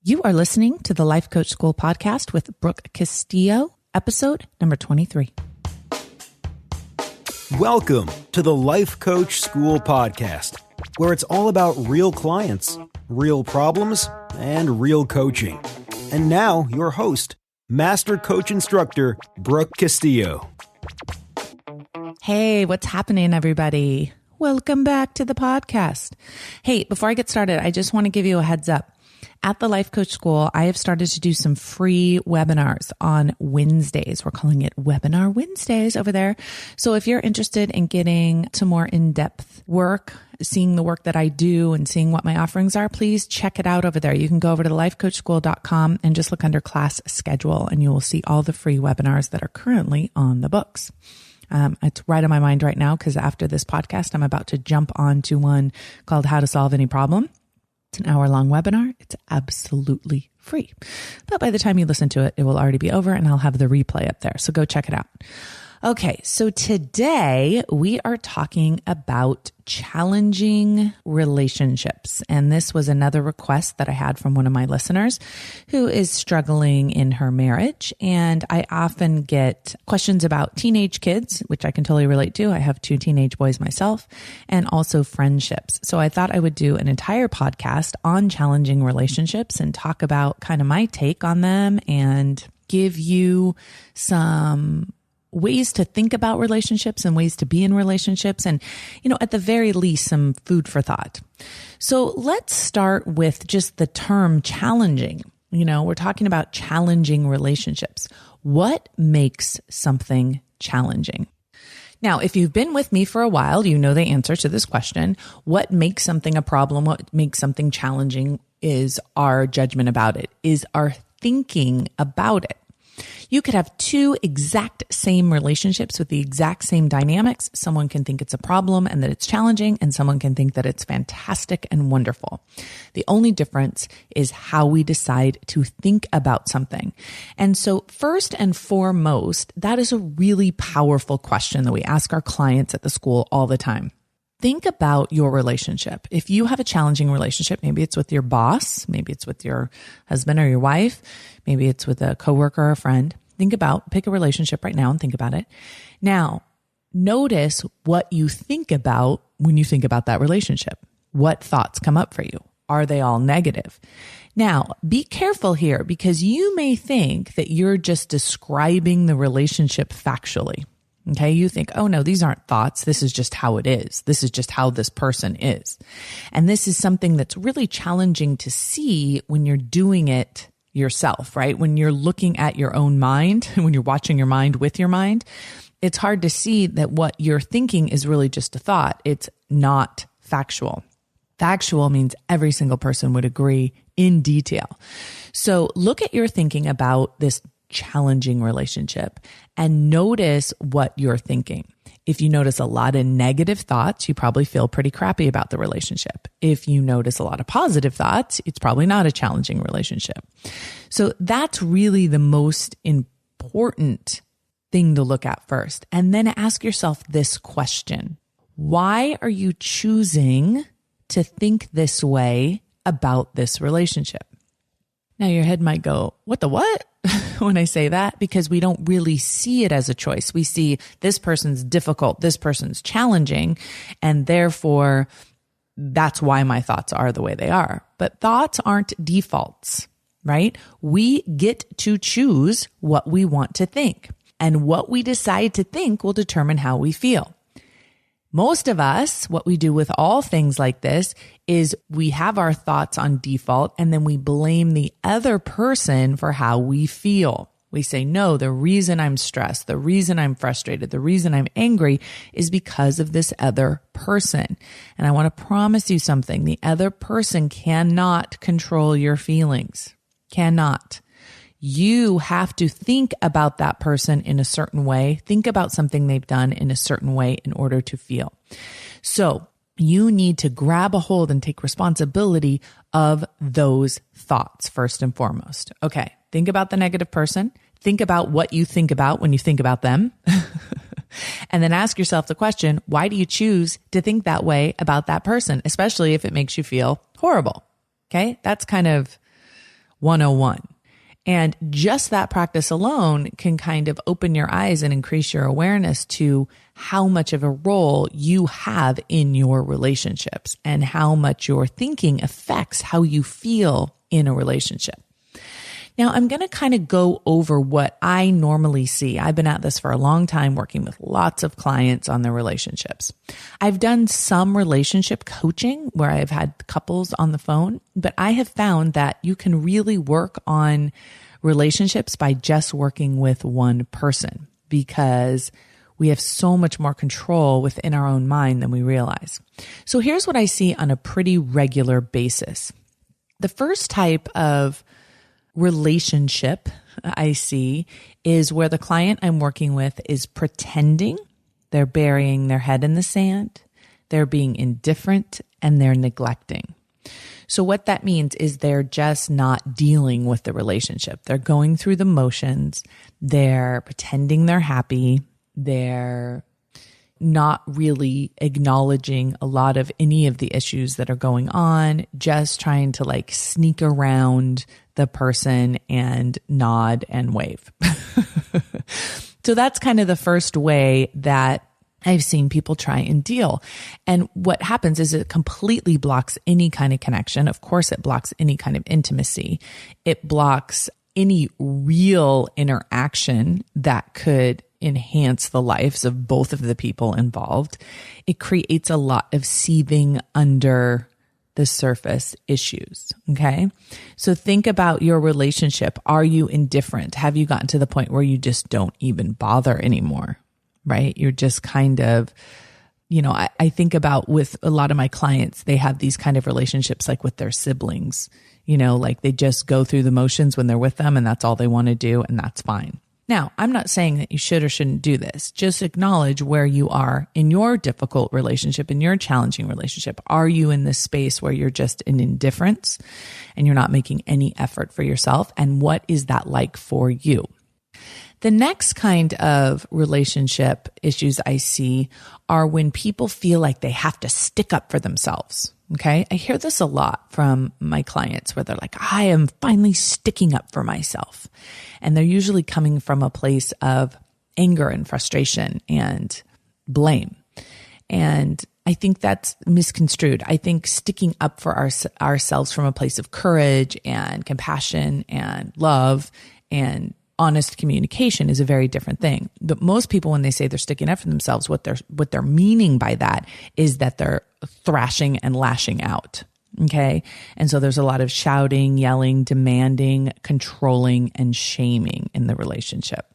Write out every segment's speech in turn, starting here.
You are listening to the Life Coach School podcast with Brooke Castillo, episode number 23. Welcome to the Life Coach School podcast, where it's all about real clients, real problems, and real coaching. And now your host, Master Coach Instructor, Brooke Castillo. Hey, what's happening, everybody? Welcome back to the podcast. Hey, before I get started, I just want to give you a heads up. At the Life Coach School, I have started to do some free webinars on Wednesdays. We're calling it Webinar Wednesdays over there. So if you're interested in getting to more in-depth work, seeing the work that I do and seeing what my offerings are, please check it out over there. You can go over to lifecoachschool.com and just look under class schedule, and you will see all the free webinars that are currently on the books. It's right on my mind right now because after this podcast, I'm about to jump onto one called How to Solve Any Problem. It's an hour-long webinar. It's absolutely free. But by the time you listen to it, it will already be over and I'll have the replay up there. So go check it out. Okay, so today we are talking about challenging relationships. And this was another request that I had from one of my listeners who is struggling in her marriage. And I often get questions about teenage kids, which I can totally relate to. I have 2 teenage boys myself, and also friendships. So I thought I would do an entire podcast on challenging relationships and talk about kind of my take on them and give you some ways to think about relationships and ways to be in relationships. And, at the very least, some food for thought. So let's start with just the term challenging. We're talking about challenging relationships. What makes something challenging? Now, if you've been with me for a while, you know the answer to this question. What makes something a problem? What makes something challenging is our judgment about it, is our thinking about it. You could have 2 exact same relationships with the exact same dynamics. Someone can think it's a problem and that it's challenging, and someone can think that it's fantastic and wonderful. The only difference is how we decide to think about something. And so first and foremost, that is a really powerful question that we ask our clients at the school all the time. Think about your relationship. If you have a challenging relationship, maybe it's with your boss, maybe it's with your husband or your wife, maybe it's with a coworker or a friend. Pick a relationship right now and think about it. Now, notice what you think about when you think about that relationship. What thoughts come up for you? Are they all negative? Now, be careful here because you may think that you're just describing the relationship factually. Okay, you think, oh no, these aren't thoughts. This is just how it is. This is just how this person is. And this is something that's really challenging to see when you're doing it yourself, right? When you're looking at your own mind, when you're watching your mind with your mind, it's hard to see that what you're thinking is really just a thought. It's not factual. Factual means every single person would agree in detail. So look at your thinking about this challenging relationship and notice what you're thinking. If you notice a lot of negative thoughts, you probably feel pretty crappy about the relationship. If you notice a lot of positive thoughts, it's probably not a challenging relationship. So that's really the most important thing to look at first. And then ask yourself this question. Why are you choosing to think this way about this relationship? Now your head might go, what the what? When I say that, because we don't really see it as a choice. We see this person's difficult, this person's challenging, and therefore that's why my thoughts are the way they are. But thoughts aren't defaults, right? We get to choose what we want to think, and what we decide to think will determine how we feel. Most of us, what we do with all things like this is we have our thoughts on default and then we blame the other person for how we feel. We say, no, the reason I'm stressed, the reason I'm frustrated, the reason I'm angry is because of this other person. And I want to promise you something. The other person cannot control your feelings. Cannot. You have to think about that person in a certain way, think about something they've done in a certain way in order to feel. So you need to grab a hold and take responsibility of those thoughts first and foremost. Okay, think about the negative person. Think about what you think about when you think about them. And then ask yourself the question, why do you choose to think that way about that person, especially if it makes you feel horrible? Okay, that's kind of 101. And just that practice alone can kind of open your eyes and increase your awareness to how much of a role you have in your relationships and how much your thinking affects how you feel in a relationship. Now, I'm going to kind of go over what I normally see. I've been at this for a long time, working with lots of clients on their relationships. I've done some relationship coaching where I've had couples on the phone, but I have found that you can really work on relationships by just working with one person because we have so much more control within our own mind than we realize. So here's what I see on a pretty regular basis. The first type of relationship I see is where the client I'm working with is pretending, they're burying their head in the sand, they're being indifferent, and they're neglecting. So what that means is they're just not dealing with the relationship. They're going through the motions, they're pretending they're happy, they're not really acknowledging a lot of any of the issues that are going on, just trying to like sneak around the person and nod and wave. So that's kind of the first way that I've seen people try and deal. And what happens is it completely blocks any kind of connection. Of course, it blocks any kind of intimacy. It blocks any real interaction that could enhance the lives of both of the people involved. It creates a lot of seething under the surface issues. Okay. So think about your relationship. Are you indifferent? Have you gotten to the point where you just don't even bother anymore? Right? You're just kind of, I think about with a lot of my clients, they have these kind of relationships like with their siblings, like they just go through the motions when they're with them and that's all they want to do. And that's fine. Now, I'm not saying that you should or shouldn't do this. Just acknowledge where you are in your difficult relationship, in your challenging relationship. Are you in this space where you're just in indifference and you're not making any effort for yourself? And what is that like for you? The next kind of relationship issues I see are when people feel like they have to stick up for themselves. Okay. I hear this a lot from my clients where they're like, I am finally sticking up for myself. And they're usually coming from a place of anger and frustration and blame. And I think that's misconstrued. I think sticking up for ourselves from a place of courage and compassion and love and honest communication is a very different thing. But most people, when they say they're sticking up for themselves, what they're meaning by that is that they're thrashing and lashing out. Okay. And so there's a lot of shouting, yelling, demanding, controlling, and shaming in the relationship.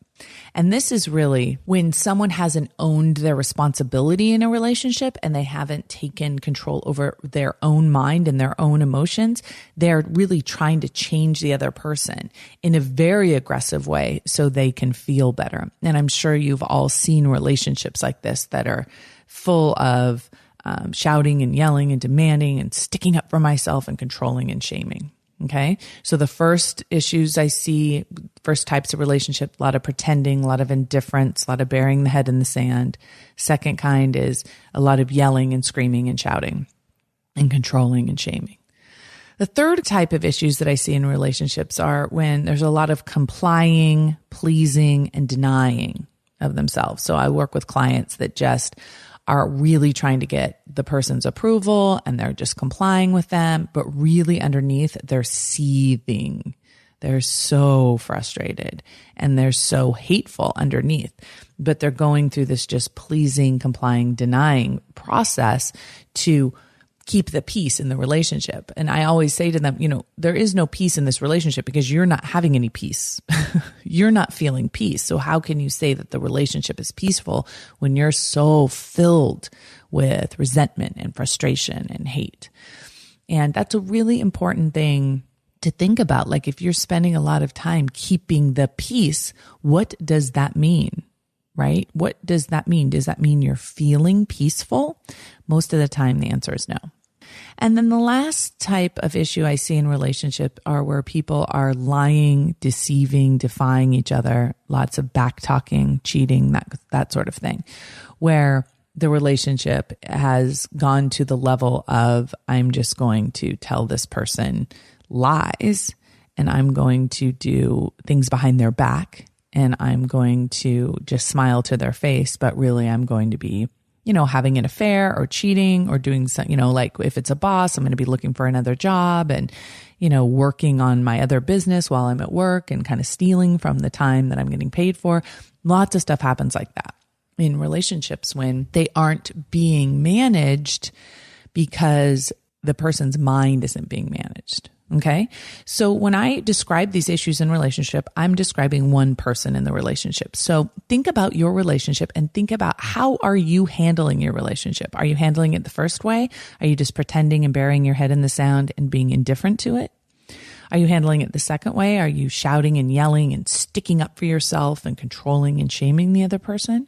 And this is really when someone hasn't owned their responsibility in a relationship and they haven't taken control over their own mind and their own emotions. They're really trying to change the other person in a very aggressive way so they can feel better. And I'm sure you've all seen relationships like this that are full of shouting and yelling and demanding and sticking up for myself and controlling and shaming. Okay. So the first issues I see, first types of relationship, a lot of pretending, a lot of indifference, a lot of burying the head in the sand. Second kind is a lot of yelling and screaming and shouting and controlling and shaming. The third type of issues that I see in relationships are when there's a lot of complying, pleasing, and denying of themselves. So I work with clients that just are really trying to get the person's approval and they're just complying with them, but really underneath they're seething. They're so frustrated and they're so hateful underneath, but they're going through this just pleasing, complying, denying process to keep the peace in the relationship. And I always say to them, there is no peace in this relationship because you're not having any peace. You're not feeling peace. So how can you say that the relationship is peaceful when you're so filled with resentment and frustration and hate? And that's a really important thing to think about. Like if you're spending a lot of time keeping the peace, what does that mean? Right? What does that mean? Does that mean you're feeling peaceful? Most of the time, the answer is no. And then the last type of issue I see in relationship are where people are lying, deceiving, defying each other, lots of back talking, cheating, that sort of thing, where the relationship has gone to the level of I'm just going to tell this person lies and I'm going to do things behind their back, and I'm going to just smile to their face, but really I'm going to be, having an affair or cheating or doing some, like if it's a boss, I'm going to be looking for another job and, working on my other business while I'm at work and kind of stealing from the time that I'm getting paid for. Lots of stuff happens like that in relationships when they aren't being managed because the person's mind isn't being managed. Okay. So when I describe these issues in relationship, I'm describing one person in the relationship. So think about your relationship and think about how are you handling your relationship? Are you handling it the first way? Are you just pretending and burying your head in the sand and being indifferent to it? Are you handling it the second way? Are you shouting and yelling and sticking up for yourself and controlling and shaming the other person?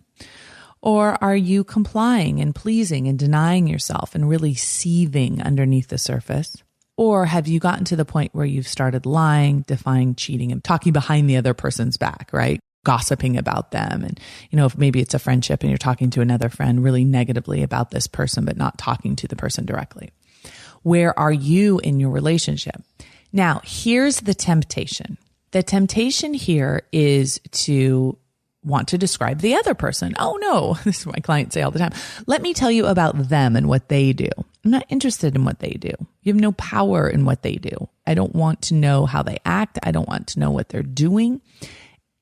Or are you complying and pleasing and denying yourself and really seething underneath the surface? Or have you gotten to the point where you've started lying, defying, cheating, and talking behind the other person's back, right? Gossiping about them. And, if maybe it's a friendship and you're talking to another friend really negatively about this person, but not talking to the person directly. Where are you in your relationship? Now, here's the temptation. The temptation here is to want to describe the other person. Oh no, this is what my clients say all the time. Let me tell you about them and what they do. I'm not interested in what they do. You have no power in what they do. I don't want to know how they act. I don't want to know what they're doing.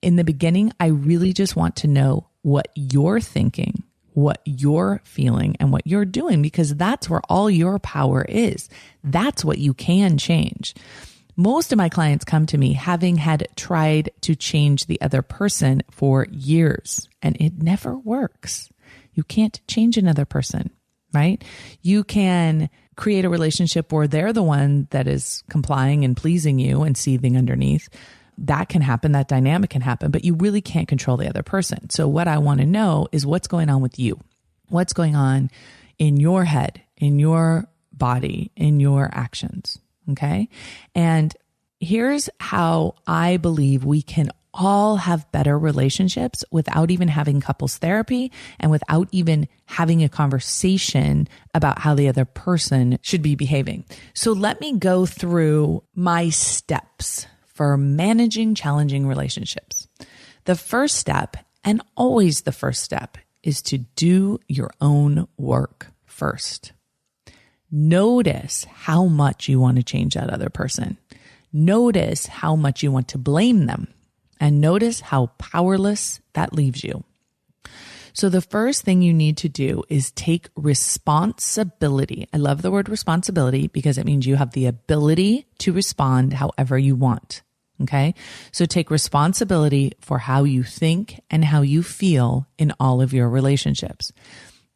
In the beginning, I really just want to know what you're thinking, what you're feeling, and what you're doing, because that's where all your power is. That's what you can change. Most of my clients come to me having had tried to change the other person for years, and it never works. You can't change another person, right? You can create a relationship where they're the one that is complying and pleasing you and seething underneath. That can happen. That dynamic can happen, but you really can't control the other person. So what I want to know is what's going on with you. What's going on in your head, in your body, in your actions. Okay. And here's how I believe we can all have better relationships without even having couples therapy and without even having a conversation about how the other person should be behaving. So let me go through my steps for managing challenging relationships. The first step, and always the first step, is to do your own work first. Notice how much you want to change that other person. Notice how much you want to blame them, and notice how powerless that leaves you. So the first thing you need to do is take responsibility. I love the word responsibility because it means you have the ability to respond however you want. Okay. So take responsibility for how you think and how you feel in all of your relationships.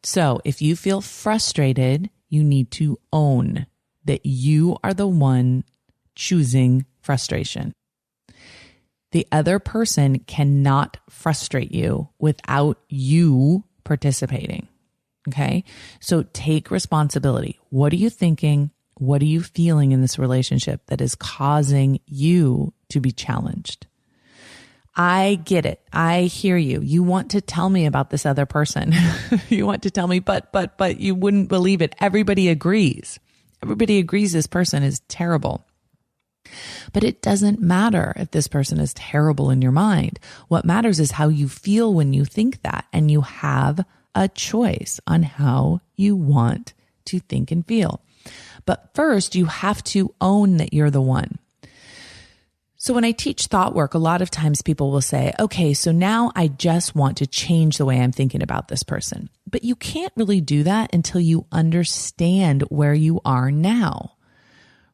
So if you feel frustrated, you need to own that you are the one choosing frustration. The other person cannot frustrate you without you participating. Okay. So take responsibility. What are you thinking? What are you feeling in this relationship that is causing you to be challenged? I get it. I hear you. You want to tell me about this other person. You want to tell me, but you wouldn't believe it. Everybody agrees. Everybody agrees this person is terrible. But it doesn't matter if this person is terrible in your mind. What matters is how you feel when you think that, and you have a choice on how you want to think and feel. But first, you have to own that you're the one. So when I teach thought work, a lot of times people will say, okay, so now I just want to change the way I'm thinking about this person. But you can't really do that until you understand where you are now.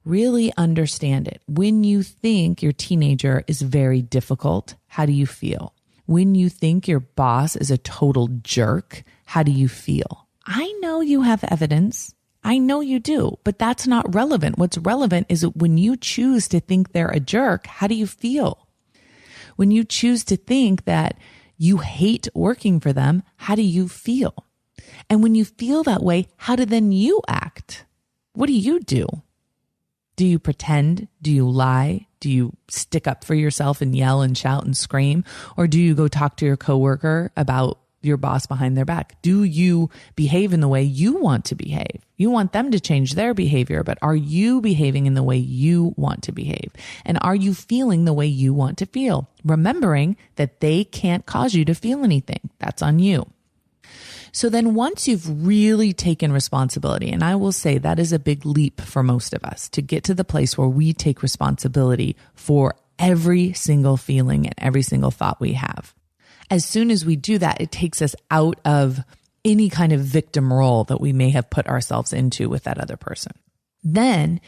Really understand it. When you think your teenager is very difficult, how do you feel? When you think your boss is a total jerk, how do you feel? I know you have evidence. I know you do, but that's not relevant. What's relevant is that when you choose to think they're a jerk, how do you feel? When you choose to think that you hate working for them, how do you feel? And when you feel that way, how do then you act? What do you do? Do you pretend? Do you lie? Do you stick up for yourself and yell and shout and scream? Or do you go talk to your coworker about your boss behind their back? Do you behave in the way you want to behave? You want them to change their behavior, but are you behaving in the way you want to behave? And are you feeling the way you want to feel? Remembering that they can't cause you to feel anything. That's on you. So then once you've really taken responsibility, and I will say that is a big leap for most of us to get to the place where we take responsibility for every single feeling and every single thought we have. As soon as we do that, it takes us out of any kind of victim role that we may have put ourselves into with that other person. Then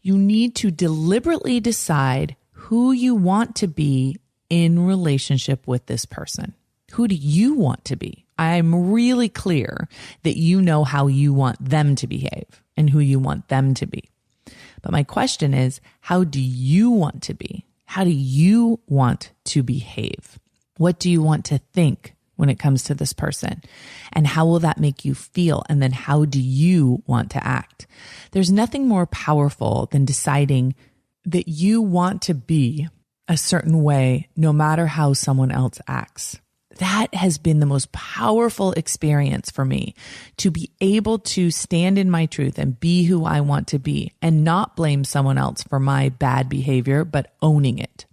you need to deliberately decide who you want to be in relationship with this person. Who do you want to be? I'm really clear that you know how you want them to behave and who you want them to be. But my question is, how do you want to be? How do you want to behave? What do you want to think when it comes to this person? And how will that make you feel? And then how do you want to act? There's nothing more powerful than deciding that you want to be a certain way, no matter how someone else acts. That has been the most powerful experience for me, to be able to stand in my truth and be who I want to be and not blame someone else for my bad behavior, but owning it.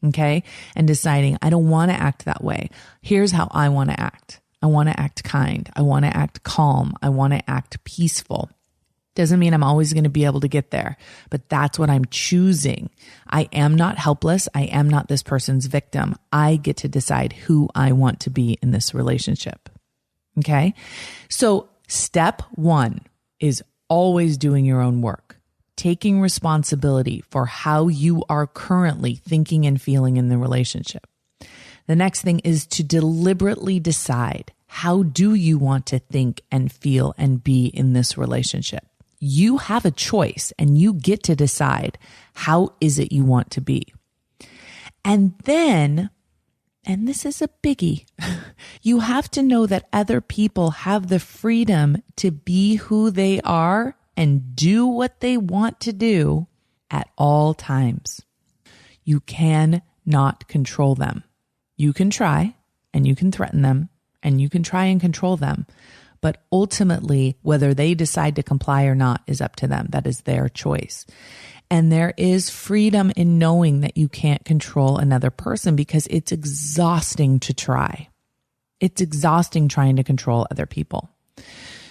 Okay. And deciding I don't want to act that way. Here's how I want to act. I want to act kind. I want to act calm. I want to act peaceful. Doesn't mean I'm always going to be able to get there, but that's what I'm choosing. I am not helpless. I am not this person's victim. I get to decide who I want to be in this relationship. Okay. So step one is always doing your own work. Taking responsibility for how you are currently thinking and feeling in the relationship. The next thing is to deliberately decide, how do you want to think and feel and be in this relationship? You have a choice and you get to decide, how is it you want to be? And then, and this is a biggie, you have to know that other people have the freedom to be who they are and do what they want to do at all times. You cannot control them. You can try and you can threaten them and you can try and control them. But ultimately, whether they decide to comply or not is up to them. That is their choice. And there is freedom in knowing that you can't control another person because it's exhausting to try. It's exhausting trying to control other people.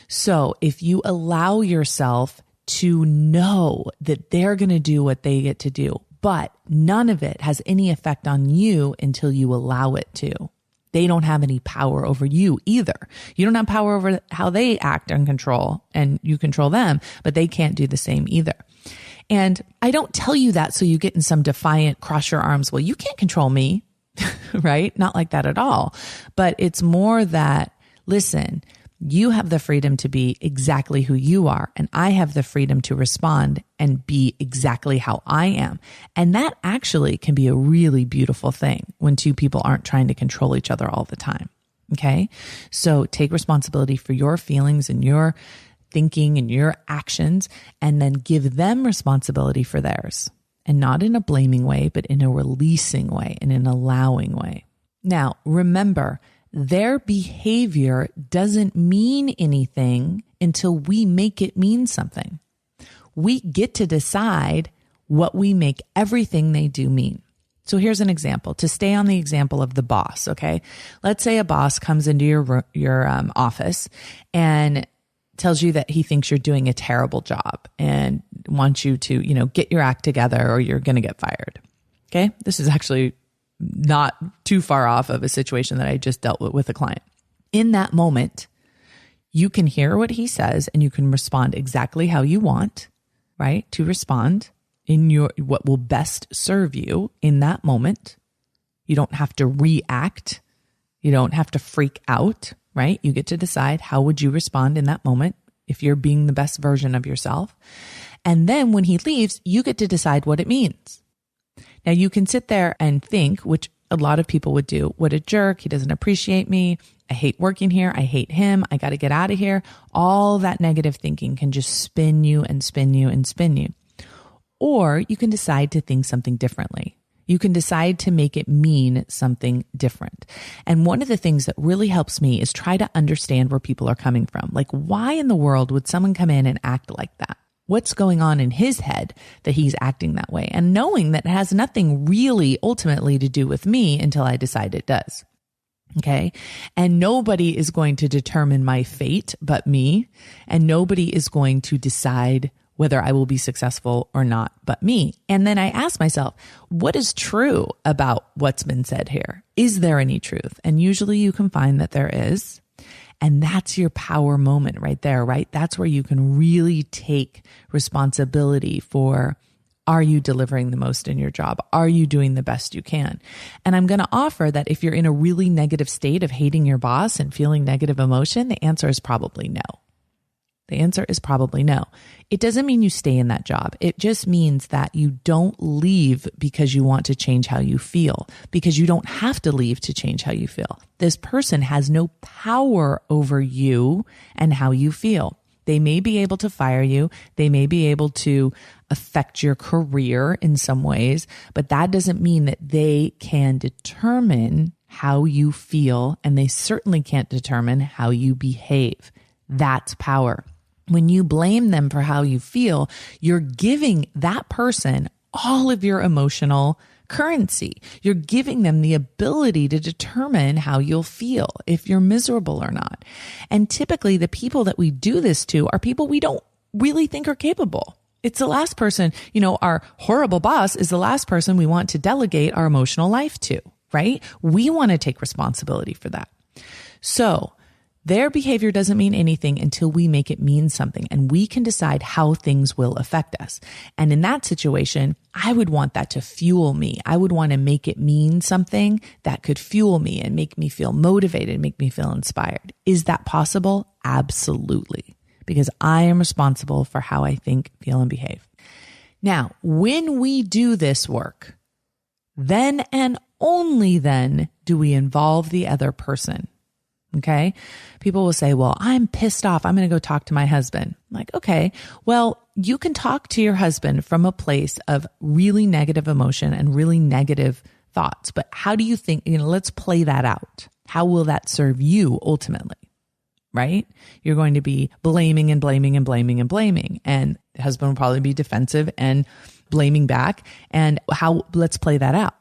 So if you allow yourself to know that they're going to do what they get to do, but none of it has any effect on you until you allow it to. They don't have any power over you either. You don't have power over how they act and control, and you control them, but they can't do the same either. And I don't tell you that so you get in some defiant, cross your arms, well, you can't control me, right? Not like that at all. But it's more that, listen, you have the freedom to be exactly who you are, and I have the freedom to respond and be exactly how I am. And that actually can be a really beautiful thing when two people aren't trying to control each other all the time. Okay. So take responsibility for your feelings and your thinking and your actions, and then give them responsibility for theirs, and not in a blaming way, but in a releasing way and an allowing way. Now, remember, their behavior doesn't mean anything until we make it mean something. We get to decide what we make everything they do mean. So here's an example, to stay on the example of the boss. Okay. Let's say a boss comes into your office and tells you that he thinks you're doing a terrible job and wants you to, get your act together or you're going to get fired. Okay. This is actually not too far off of a situation that I just dealt with a client. In that moment, you can hear what he says and you can respond exactly how you want, right? To respond in what will best serve you in that moment. You don't have to react. You don't have to freak out, right? You get to decide, how would you respond in that moment if you're being the best version of yourself? And then when he leaves, you get to decide what it means. Now you can sit there and think, which a lot of people would do, what a jerk, he doesn't appreciate me, I hate working here, I hate him, I got to get out of here. All that negative thinking can just spin you and spin you and spin you. Or you can decide to think something differently. You can decide to make it mean something different. And one of the things that really helps me is try to understand where people are coming from. Like, why in the world would someone come in and act like that? What's going on in his head that he's acting that way? And knowing that it has nothing really ultimately to do with me until I decide it does. Okay. And nobody is going to determine my fate but me. And nobody is going to decide whether I will be successful or not but me. And then I ask myself, what is true about what's been said here? Is there any truth? And usually you can find that there is. And that's your power moment right there, right? That's where you can really take responsibility for, are you delivering the most in your job? Are you doing the best you can? And I'm going to offer that if you're in a really negative state of hating your boss and feeling negative emotion, the answer is probably no. The answer is probably no. It doesn't mean you stay in that job. It just means that you don't leave because you want to change how you feel, because you don't have to leave to change how you feel. This person has no power over you and how you feel. They may be able to fire you. They may be able to affect your career in some ways, but that doesn't mean that they can determine how you feel, and they certainly can't determine how you behave. That's power. When you blame them for how you feel, you're giving that person all of your emotional currency. You're giving them the ability to determine how you'll feel, if you're miserable or not. And typically the people that we do this to are people we don't really think are capable. It's the last person, our horrible boss is the last person we want to delegate our emotional life to, right? We want to take responsibility for that. So their behavior doesn't mean anything until we make it mean something, and we can decide how things will affect us. And in that situation, I would want that to fuel me. I would want to make it mean something that could fuel me and make me feel motivated, make me feel inspired. Is that possible? Absolutely. Because I am responsible for how I think, feel, and behave. Now, when we do this work, then and only then do we involve the other person. Okay. People will say, well, I'm pissed off. I'm going to go talk to my husband. I'm like, okay, well, you can talk to your husband from a place of really negative emotion and really negative thoughts. But how do you think, let's play that out. How will that serve you ultimately? Right? You're going to be blaming and blaming and blaming and blaming. And the husband will probably be defensive and blaming back. And let's play that out.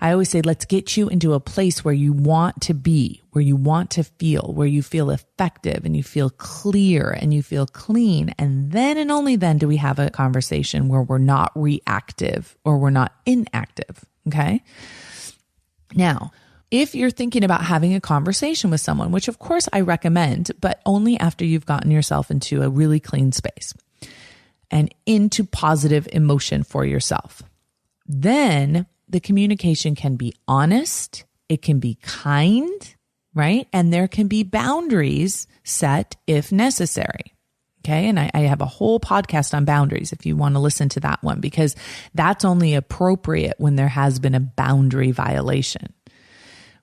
I always say, let's get you into a place where you want to be, where you want to feel, where you feel effective and you feel clear and you feel clean. And then and only then do we have a conversation where we're not reactive or we're not inactive. Okay. Now, if you're thinking about having a conversation with someone, which of course I recommend, but only after you've gotten yourself into a really clean space and into positive emotion for yourself, then the communication can be honest, it can be kind, right? And there can be boundaries set if necessary. Okay. And I have a whole podcast on boundaries if you want to listen to that one, because that's only appropriate when there has been a boundary violation,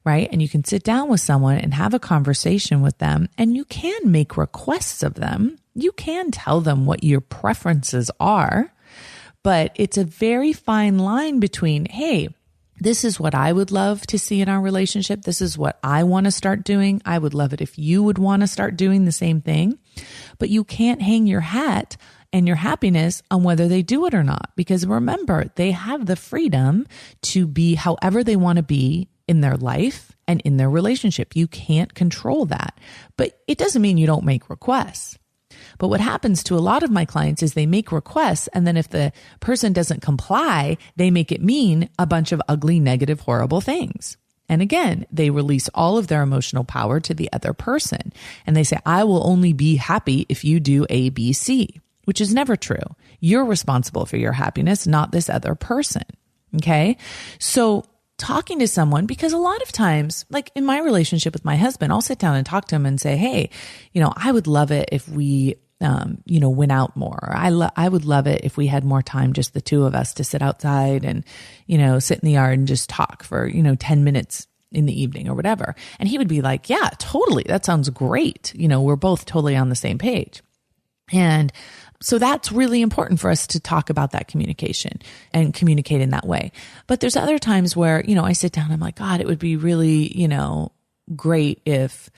right? And you can sit down with someone and have a conversation with them, and you can make requests of them. You can tell them what your preferences are. But it's a very fine line between, hey, this is what I would love to see in our relationship. This is what I want to start doing. I would love it if you would want to start doing the same thing. But you can't hang your hat and your happiness on whether they do it or not. Because remember, they have the freedom to be however they want to be in their life and in their relationship. You can't control that. But it doesn't mean you don't make requests. But what happens to a lot of my clients is they make requests, and then if the person doesn't comply, they make it mean a bunch of ugly, negative, horrible things. And again, they release all of their emotional power to the other person. And they say, I will only be happy if you do A, B, C, which is never true. You're responsible for your happiness, not this other person. Okay. So talking to someone, because a lot of times, like in my relationship with my husband, I'll sit down and talk to him and say, hey, I would love it if we, went out more. I would love it if we had more time, just the two of us, to sit outside and, sit in the yard and just talk for, 10 minutes in the evening or whatever. And he would be like, yeah, totally. That sounds great. We're both totally on the same page. And So that's really important for us to talk about that communication and communicate in that way. But there's other times where, I sit down, I'm like, God, it would be really, great if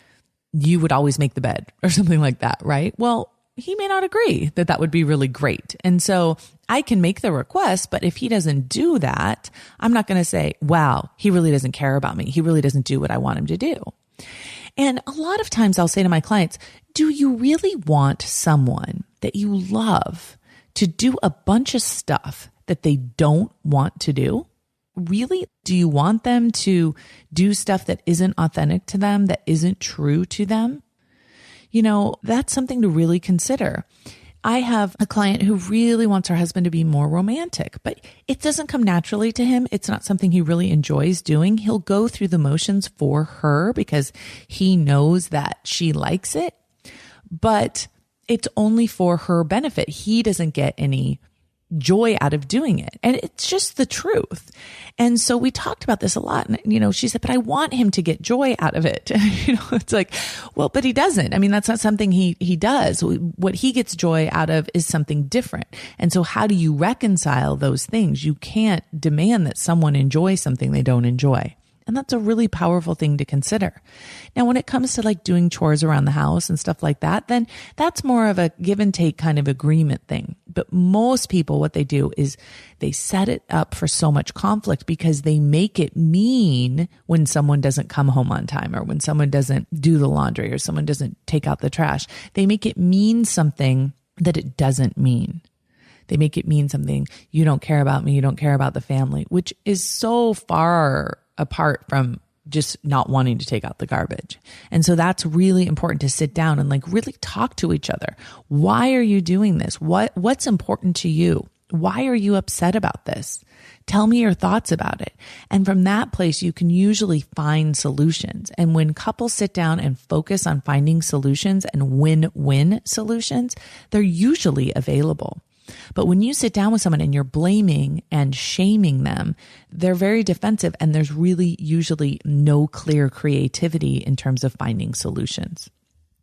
you would always make the bed or something like that, right? Well, he may not agree that would be really great. And so I can make the request, but if he doesn't do that, I'm not going to say, wow, he really doesn't care about me. He really doesn't do what I want him to do. And a lot of times I'll say to my clients, do you really want someone that you love to do a bunch of stuff that they don't want to do? Really? Do you want them to do stuff that isn't authentic to them, that isn't true to them? That's something to really consider. I have a client who really wants her husband to be more romantic, but it doesn't come naturally to him. It's not something he really enjoys doing. He'll go through the motions for her because he knows that she likes it, but it's only for her benefit. He doesn't get any joy out of doing it. And it's just the truth. And so we talked about this a lot. And, she said, but I want him to get joy out of it. It's like, well, but he doesn't. I mean, that's not something he does. What he gets joy out of is something different. And so how do you reconcile those things? You can't demand that someone enjoy something they don't enjoy. And that's a really powerful thing to consider. Now, when it comes to like doing chores around the house and stuff like that, then that's more of a give and take kind of agreement thing. But most people, what they do is they set it up for so much conflict because they make it mean when someone doesn't come home on time or when someone doesn't do the laundry or someone doesn't take out the trash. They make it mean something that it doesn't mean. They make it mean something, you don't care about me, you don't care about the family, which is so far apart from just not wanting to take out the garbage. And so that's really important to sit down and like really talk to each other. Why are you doing this? What's important to you? Why are you upset about this? Tell me your thoughts about it. And from that place, you can usually find solutions. And when couples sit down and focus on finding solutions and win-win solutions, they're usually available. But when you sit down with someone and you're blaming and shaming them, they're very defensive and there's really usually no clear creativity in terms of finding solutions.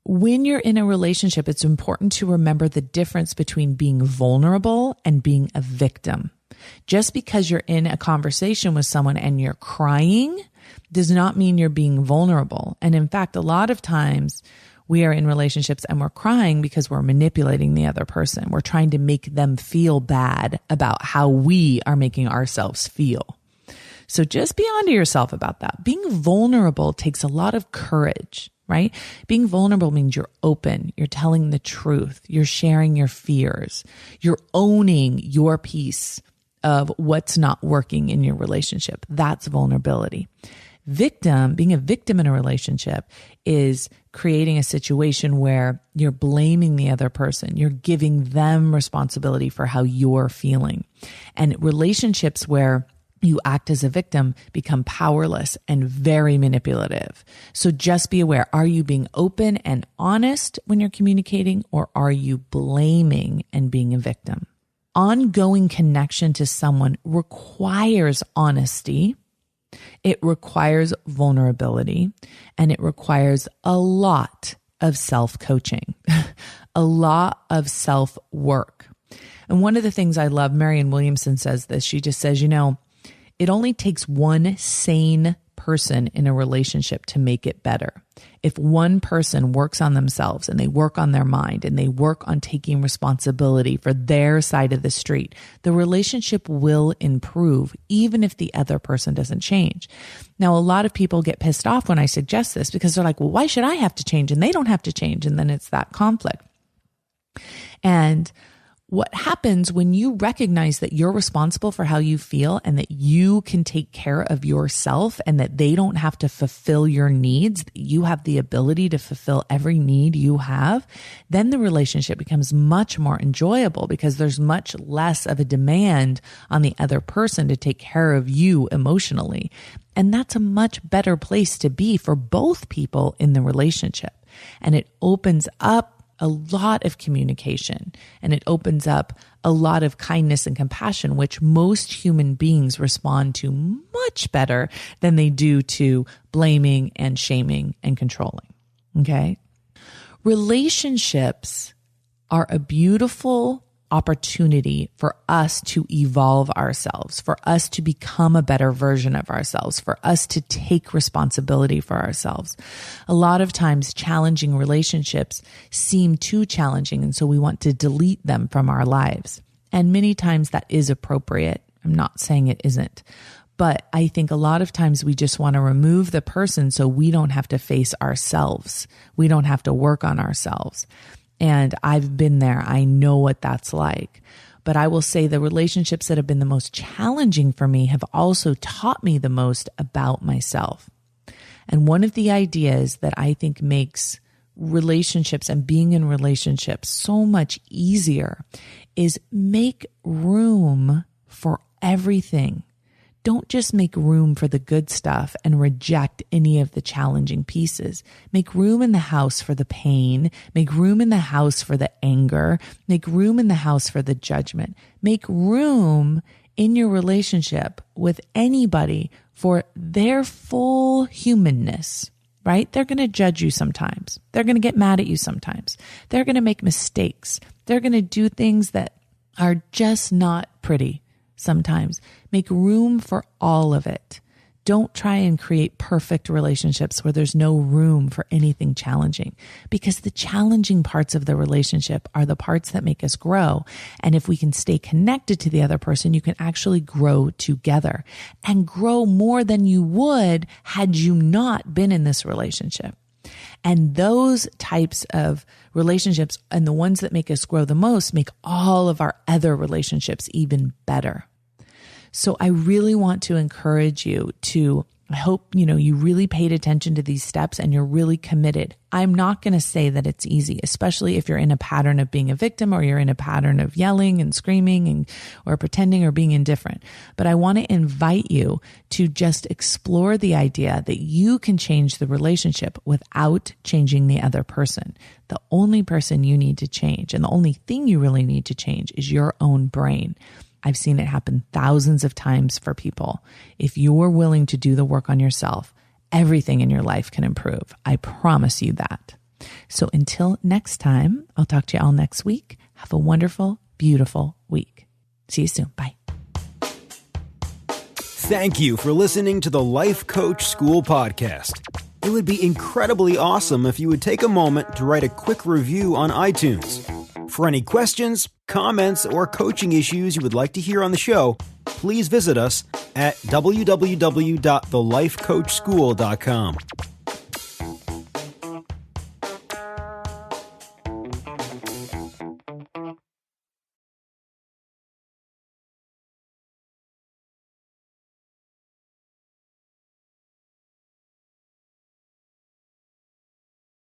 When you're in a relationship, it's important to remember the difference between being vulnerable and being a victim. Just because you're in a conversation with someone and you're crying does not mean you're being vulnerable. And in fact, a lot of times we are in relationships and we're crying because we're manipulating the other person. We're trying to make them feel bad about how we are making ourselves feel. So just be honest to yourself about that. Being vulnerable takes a lot of courage, right? Being vulnerable means you're open, you're telling the truth, you're sharing your fears, you're owning your piece of what's not working in your relationship. That's vulnerability. Being a victim in a relationship is creating a situation where you're blaming the other person. You're giving them responsibility for how you're feeling. And relationships where you act as a victim become powerless and very manipulative. So just be aware, are you being open and honest when you're communicating, or are you blaming and being a victim? Ongoing connection to someone requires honesty. It requires vulnerability, and it requires a lot of self-coaching, a lot of self-work. And one of the things I love, Marianne Williamson says this, she just says, it only takes one sane person in a relationship to make it better. If one person works on themselves and they work on their mind and they work on taking responsibility for their side of the street, the relationship will improve even if the other person doesn't change. Now, a lot of people get pissed off when I suggest this because they're like, well, why should I have to change? And they don't have to change. And then it's that conflict. And what happens when you recognize that you're responsible for how you feel and that you can take care of yourself and that they don't have to fulfill your needs, that you have the ability to fulfill every need you have, then the relationship becomes much more enjoyable because there's much less of a demand on the other person to take care of you emotionally. And that's a much better place to be for both people in the relationship. And it opens up a lot of communication, and it opens up a lot of kindness and compassion, which most human beings respond to much better than they do to blaming and shaming and controlling. Okay. Relationships are a beautiful opportunity for us to evolve ourselves, for us to become a better version of ourselves, for us to take responsibility for ourselves. A lot of times challenging relationships seem too challenging, and so we want to delete them from our lives. And many times that is appropriate. I'm not saying it isn't. But I think a lot of times we just want to remove the person so we don't have to face ourselves. We don't have to work on ourselves. And I've been there. I know what that's like. But I will say the relationships that have been the most challenging for me have also taught me the most about myself. And one of the ideas that I think makes relationships and being in relationships so much easier is make room for everything. Don't just make room for the good stuff and reject any of the challenging pieces. Make room in the house for the pain. Make room in the house for the anger. Make room in the house for the judgment. Make room in your relationship with anybody for their full humanness, right? They're going to judge you sometimes. They're going to get mad at you sometimes. They're going to make mistakes. They're going to do things that are just not pretty. Sometimes make room for all of it. Don't try and create perfect relationships where there's no room for anything challenging, because the challenging parts of the relationship are the parts that make us grow. And if we can stay connected to the other person, you can actually grow together and grow more than you would had you not been in this relationship. And those types of relationships and the ones that make us grow the most make all of our other relationships even better. So I really want to encourage you to, I hope, you really paid attention to these steps and you're really committed. I'm not going to say that it's easy, especially if you're in a pattern of being a victim or you're in a pattern of yelling and screaming or pretending or being indifferent. But I want to invite you to just explore the idea that you can change the relationship without changing the other person. The only person you need to change and the only thing you really need to change is your own brain. I've seen it happen thousands of times for people. If you're willing to do the work on yourself, everything in your life can improve. I promise you that. So until next time, I'll talk to you all next week. Have a wonderful, beautiful week. See you soon. Bye. Thank you for listening to the Life Coach School podcast. It would be incredibly awesome if you would take a moment to write a quick review on iTunes. For any questions, comments, or coaching issues you would like to hear on the show, please visit us at www.thelifecoachschool.com.